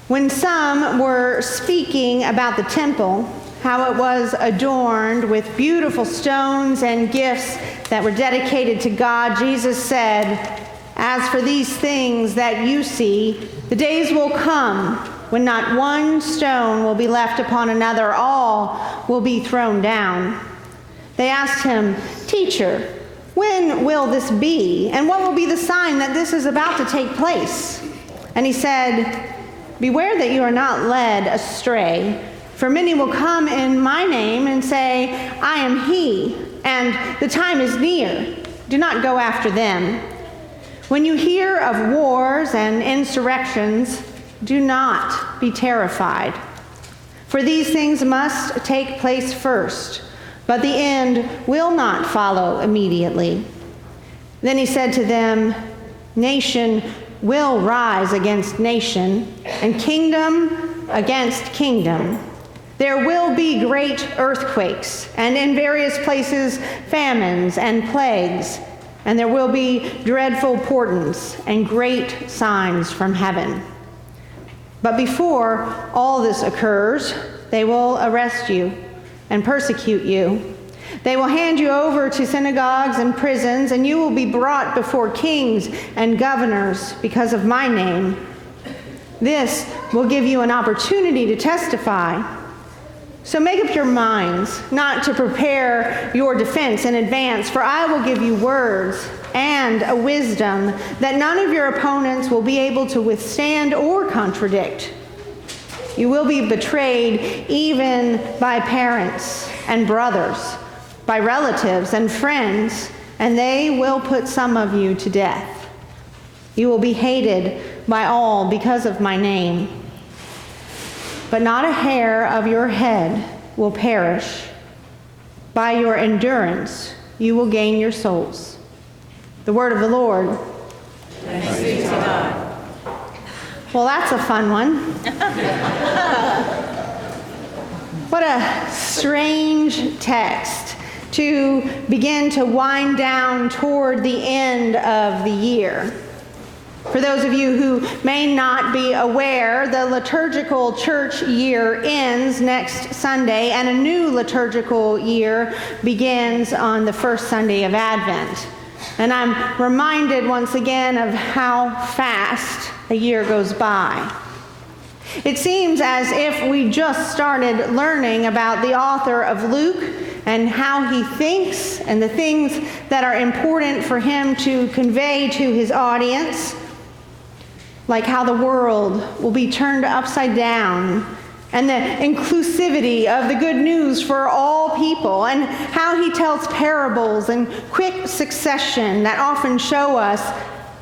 When some were speaking about the temple, how it was adorned with beautiful stones and gifts that were dedicated to God, Jesus said, "As for these things that you see, the days will come when not one stone will be left upon another, all will be thrown down." They asked him, "Teacher, when will this be? And what will be the sign that this is about to take place?" And he said, "Beware that you are not led astray, for many will come in my name and say, 'I am he,' and the time is near. Do not go after them. When you hear of wars and insurrections, do not be terrified. For these things must take place first, but the end will not follow immediately." Then he said to them, "Nation will rise against nation, and kingdom against kingdom. There will be great earthquakes, and in various places famines and plagues, and there will be dreadful portents and great signs from heaven. But before all this occurs, they will arrest you and persecute you. They will hand you over to synagogues and prisons, and you will be brought before kings and governors because of my name. This will give you an opportunity to testify. So make up your minds not to prepare your defense in advance, for I will give you words and a wisdom that none of your opponents will be able to withstand or contradict. You will be betrayed even by parents and brothers, by relatives and friends, and they will put some of you to death. You will be hated by all because of my name. But not a hair of your head will perish. By your endurance, you will gain your souls." The word of the Lord. Thanks be to God. Well, that's a fun one. What a strange text to begin to wind down toward the end of the year. For those of you who may not be aware, the liturgical church year ends next Sunday, and a new liturgical year begins on the first Sunday of Advent. And I'm reminded once again of how fast a year goes by. It seems as if we just started learning about the author of Luke and how he thinks and the things that are important for him to convey to his audience, like how the world will be turned upside down, and the inclusivity of the good news for all people, and how he tells parables in quick succession that often show us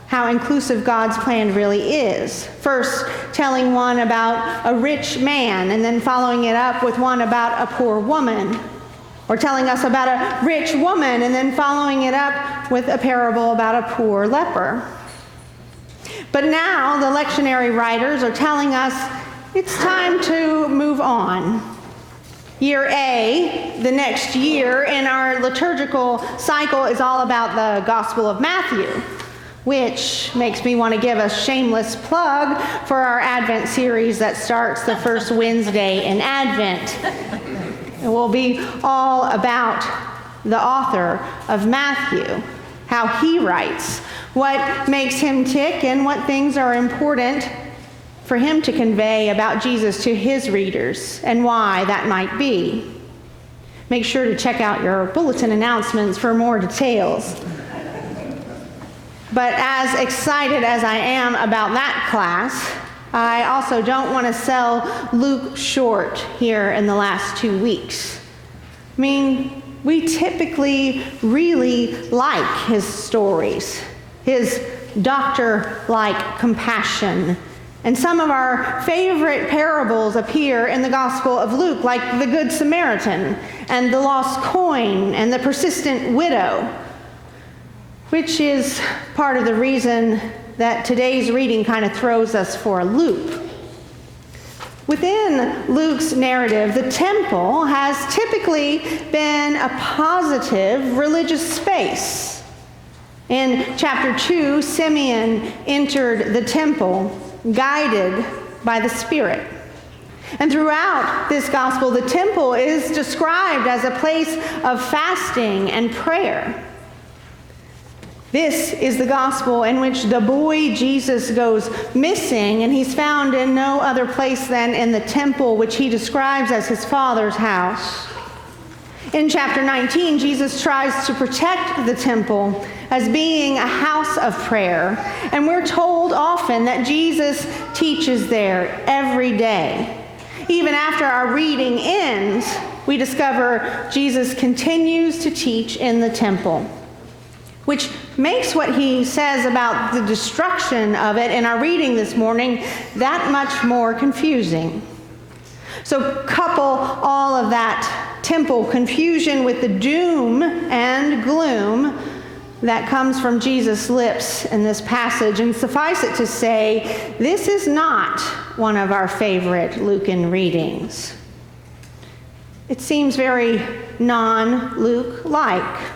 how inclusive God's plan really is. First telling one about a rich man, and then following it up with one about a poor woman. Or telling us about a rich woman, and then following it up with a parable about a poor leper. But now the lectionary writers are telling us it's time to move on. Year A, the next year in our liturgical cycle, is all about the Gospel of Matthew, which makes me want to give a shameless plug for our Advent series that starts the first Wednesday in Advent. It will be all about the author of Matthew, how he writes, what makes him tick, and what things are important for him to convey about Jesus to his readers, and why that might be. Make sure to check out your bulletin announcements for more details. But as excited as I am about that class, I also don't want to sell Luke short here in the last 2 weeks. I mean, we typically really like his stories, his doctor-like compassion. And some of our favorite parables appear in the Gospel of Luke, like the Good Samaritan and the lost coin and the persistent widow, which is part of the reason that today's reading kind of throws us for a loop. Within Luke's narrative, the temple has typically been a positive religious space. In chapter 2, Simeon entered the temple, guided by the Spirit. And throughout this gospel, the temple is described as a place of fasting and prayer. This is the gospel in which the boy Jesus goes missing, and he's found in no other place than in the temple, which he describes as his Father's house. In chapter 19, Jesus tries to protect the temple as being a house of prayer, and we're told often that Jesus teaches there every day. Even after our reading ends, we discover Jesus continues to teach in the temple, which makes what he says about the destruction of it in our reading this morning that much more confusing. So couple all of that temple confusion with the doom and gloom that comes from Jesus' lips in this passage, and suffice it to say, this is not one of our favorite Lucan readings. It seems very non-Luke-like.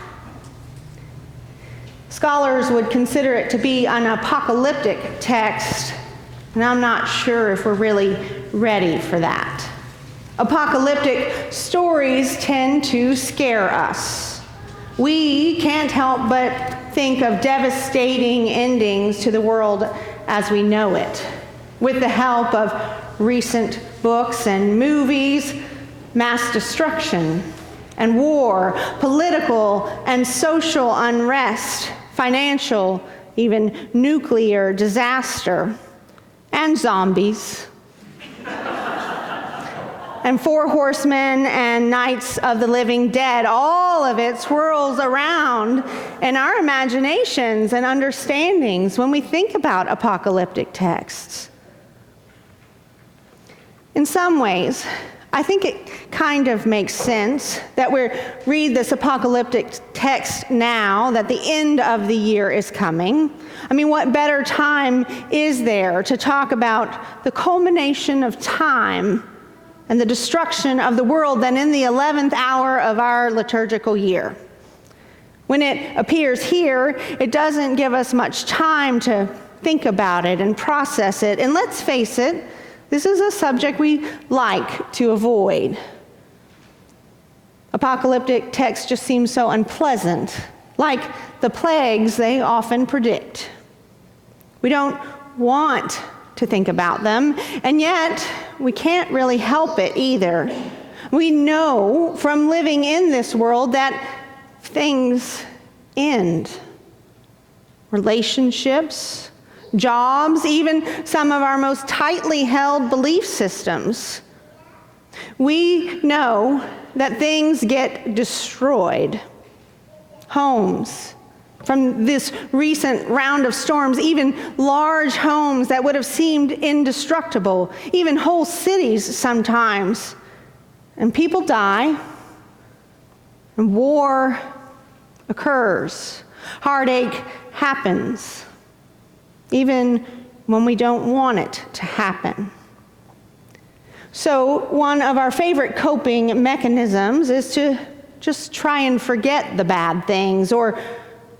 Scholars would consider it to be an apocalyptic text, and I'm not sure if we're really ready for that. Apocalyptic stories tend to scare us. We can't help but think of devastating endings to the world as we know it. With the help of recent books and movies, mass destruction and war, political and social unrest, financial, even nuclear disaster, and zombies. And four horsemen and knights of the living dead. All of it swirls around in our imaginations and understandings when we think about apocalyptic texts. In some ways, I think it kind of makes sense that we read this apocalyptic text now that the end of the year is coming. I mean, what better time is there to talk about the culmination of time and the destruction of the world than in the 11th hour of our liturgical year? When it appears here, it doesn't give us much time to think about it and process it. And let's face it, this is a subject we like to avoid. Apocalyptic texts just seem so unpleasant, like the plagues they often predict. We don't want to think about them, and yet we can't really help it either. We know from living in this world that things end. Relationships, jobs, even some of our most tightly held belief systems. We know that things get destroyed. Homes, from this recent round of storms, even large homes that would have seemed indestructible, even whole cities sometimes. And people die, and war occurs. Heartache happens, even when we don't want it to happen. So one of our favorite coping mechanisms is to just try and forget the bad things, or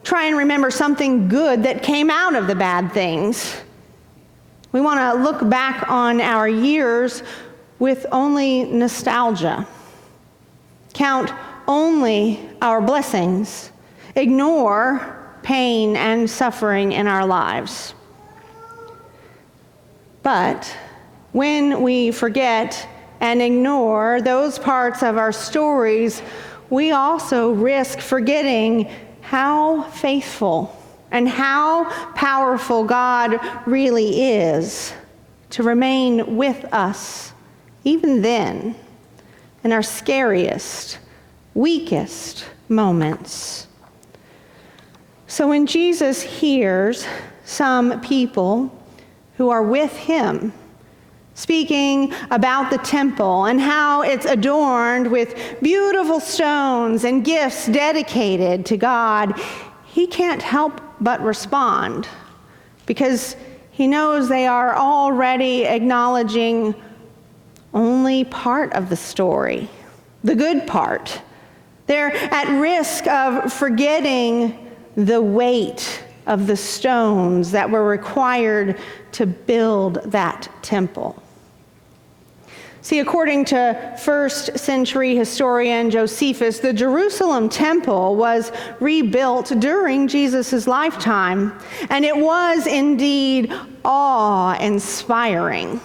try and remember something good that came out of the bad things. We want to look back on our years with only nostalgia, count only our blessings, ignore pain and suffering in our lives. But when we forget and ignore those parts of our stories, we also risk forgetting how faithful and how powerful God really is to remain with us, even then, in our scariest, weakest moments. So when Jesus hears some people who are with him speaking about the temple and how it's adorned with beautiful stones and gifts dedicated to God, he can't help but respond, because he knows they are already acknowledging only part of the story, the good part. They're at risk of forgetting the weight of the stones that were required to build that temple. See, according to first century historian Josephus, the Jerusalem temple was rebuilt during Jesus' lifetime, and it was indeed awe-inspiring.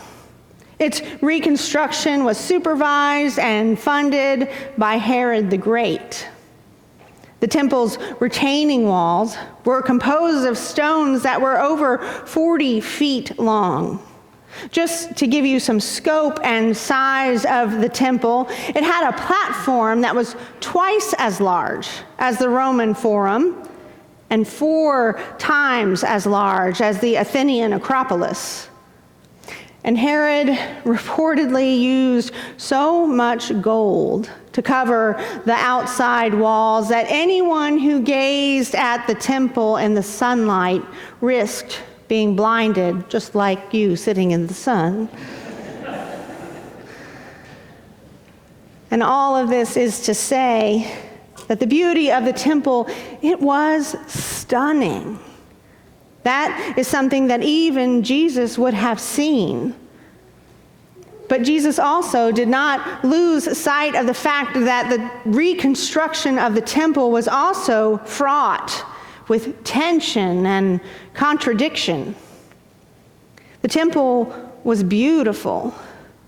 Its reconstruction was supervised and funded by Herod the Great. The temple's retaining walls were composed of stones that were over 40 feet long. Just to give you some scope and size of the temple, it had a platform that was twice as large as the Roman Forum and 4 times as large as the Athenian Acropolis. And Herod reportedly used so much gold to cover the outside walls that anyone who gazed at the temple in the sunlight risked being blinded, just like you sitting in the sun. And all of this is to say that the beauty of the temple, it was stunning. That is something that even Jesus would have seen. But Jesus also did not lose sight of the fact that the reconstruction of the temple was also fraught with tension and contradiction. The temple was beautiful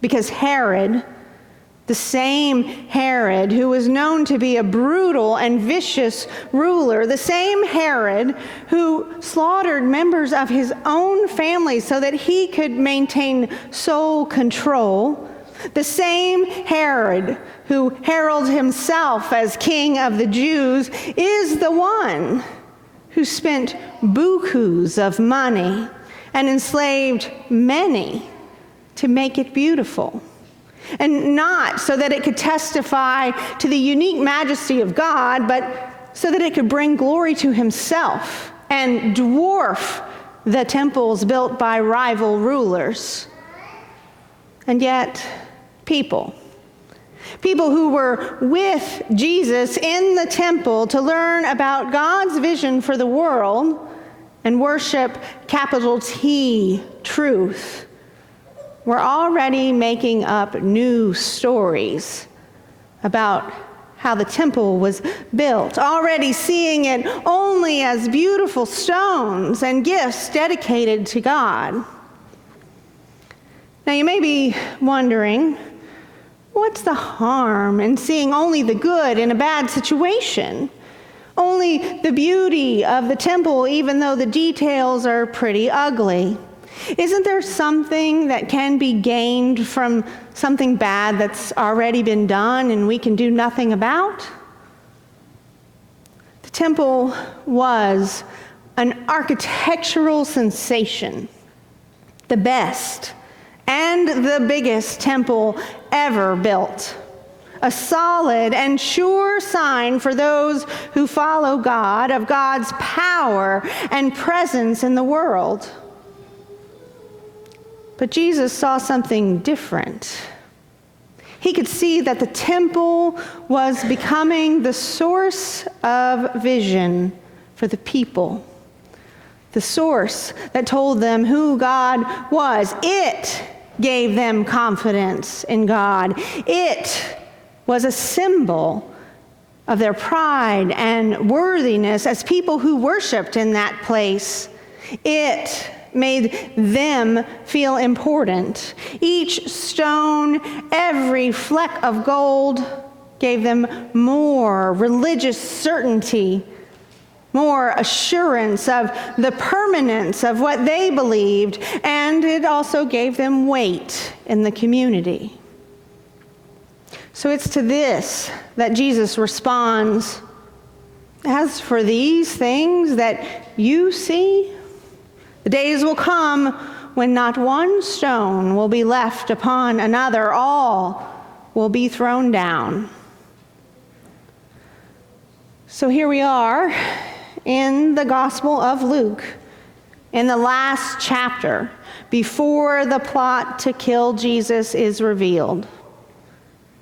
because Herod, the same Herod who was known to be a brutal and vicious ruler, the same Herod who slaughtered members of his own family so that he could maintain sole control, the same Herod who heralded himself as king of the Jews, is the one who spent bukus of money and enslaved many to make it beautiful. And not so that it could testify to the unique majesty of God, but so that it could bring glory to himself and dwarf the temples built by rival rulers. And yet, people who were with Jesus in the temple to learn about God's vision for the world and worship capital T truth, we're already making up new stories about how the temple was built, already seeing it only as beautiful stones and gifts dedicated to God. Now you may be wondering, what's the harm in seeing only the good in a bad situation? Only the beauty of the temple, even though the details are pretty ugly. Isn't there something that can be gained from something bad that's already been done and we can do nothing about? The temple was an architectural sensation, the best and the biggest temple ever built. A solid and sure sign for those who follow God of God's power and presence in the world. But Jesus saw something different. He could see that the temple was becoming the source of vision for the people. The source that told them who God was. It gave them confidence in God. It was a symbol of their pride and worthiness as people who worshiped in that place. It made them feel important. Each stone, every fleck of gold gave them more religious certainty, more assurance of the permanence of what they believed, and it also gave them weight in the community. So it's to this that Jesus responds, "As for these things that you see, the days will come when not one stone will be left upon another. All will be thrown down." So here we are in the Gospel of Luke, in the last chapter, before the plot to kill Jesus is revealed.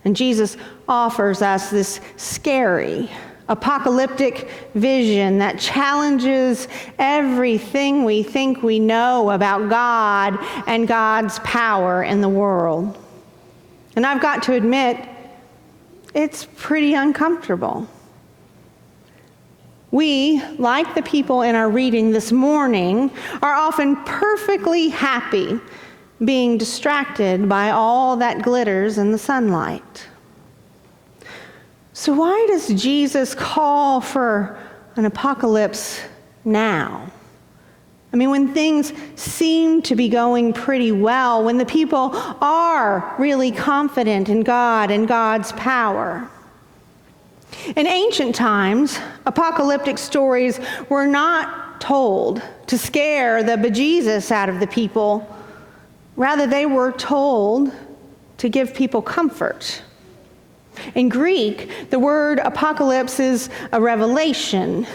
And Jesus offers us this scary, apocalyptic vision that challenges everything we think we know about God and God's power in the world. And I've got to admit, it's pretty uncomfortable. We, like the people in our reading this morning, are often perfectly happy being distracted by all that glitters in the sunlight. So why does Jesus call for an apocalypse now? I mean, when things seem to be going pretty well, when the people are really confident in God and God's power. In ancient times, apocalyptic stories were not told to scare the bejesus out of the people. Rather, they were told to give people comfort. In Greek, the word apocalypse is a revelation.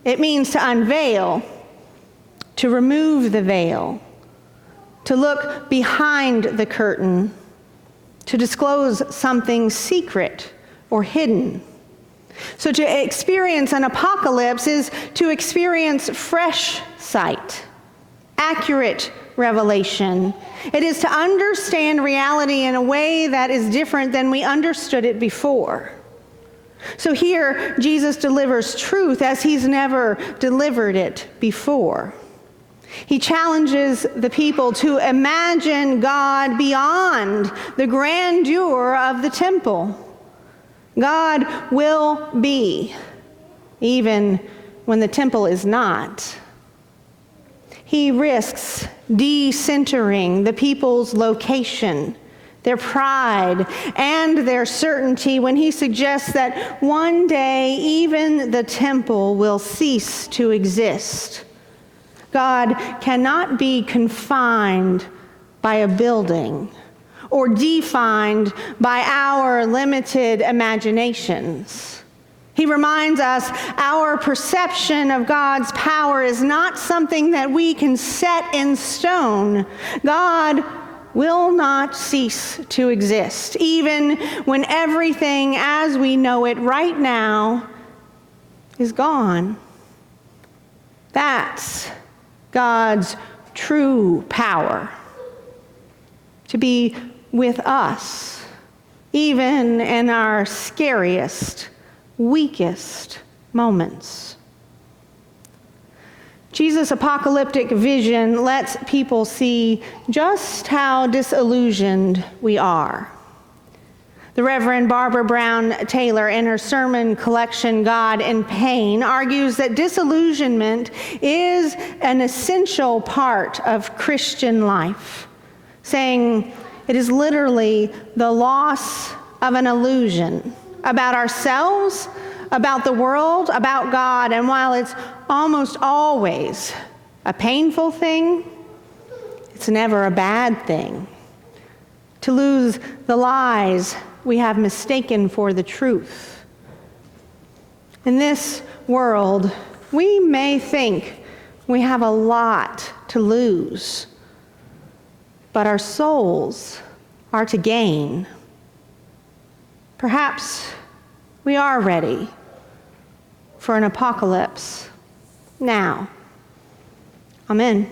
It means to unveil, to remove the veil, to look behind the curtain, to disclose something secret or hidden. So to experience an apocalypse is to experience fresh sight, accurate revelation. It is to understand reality in a way that is different than we understood it before. So here, Jesus delivers truth as he's never delivered it before. He challenges the people to imagine God beyond the grandeur of the temple. God will be, even when the temple is not. He risks decentering the people's location, their pride, and their certainty when he suggests that one day even the temple will cease to exist. God cannot be confined by a building or defined by our limited imaginations. He reminds us our perception of God's power is not something that we can set in stone. God will not cease to exist, even when everything as we know it right now is gone. That's God's true power, to be with us, even in our scariest, weakest moments. Jesus' apocalyptic vision lets people see just how disillusioned we are. The Reverend Barbara Brown Taylor, in her sermon collection, God in Pain, argues that disillusionment is an essential part of Christian life, saying it is literally the loss of an illusion about ourselves, about the world, about God. And while it's almost always a painful thing, it's never a bad thing. To lose the lies we have mistaken for the truth. In this world, we may think we have a lot to lose, but our souls are to gain. Perhaps we are ready for an apocalypse now. Amen.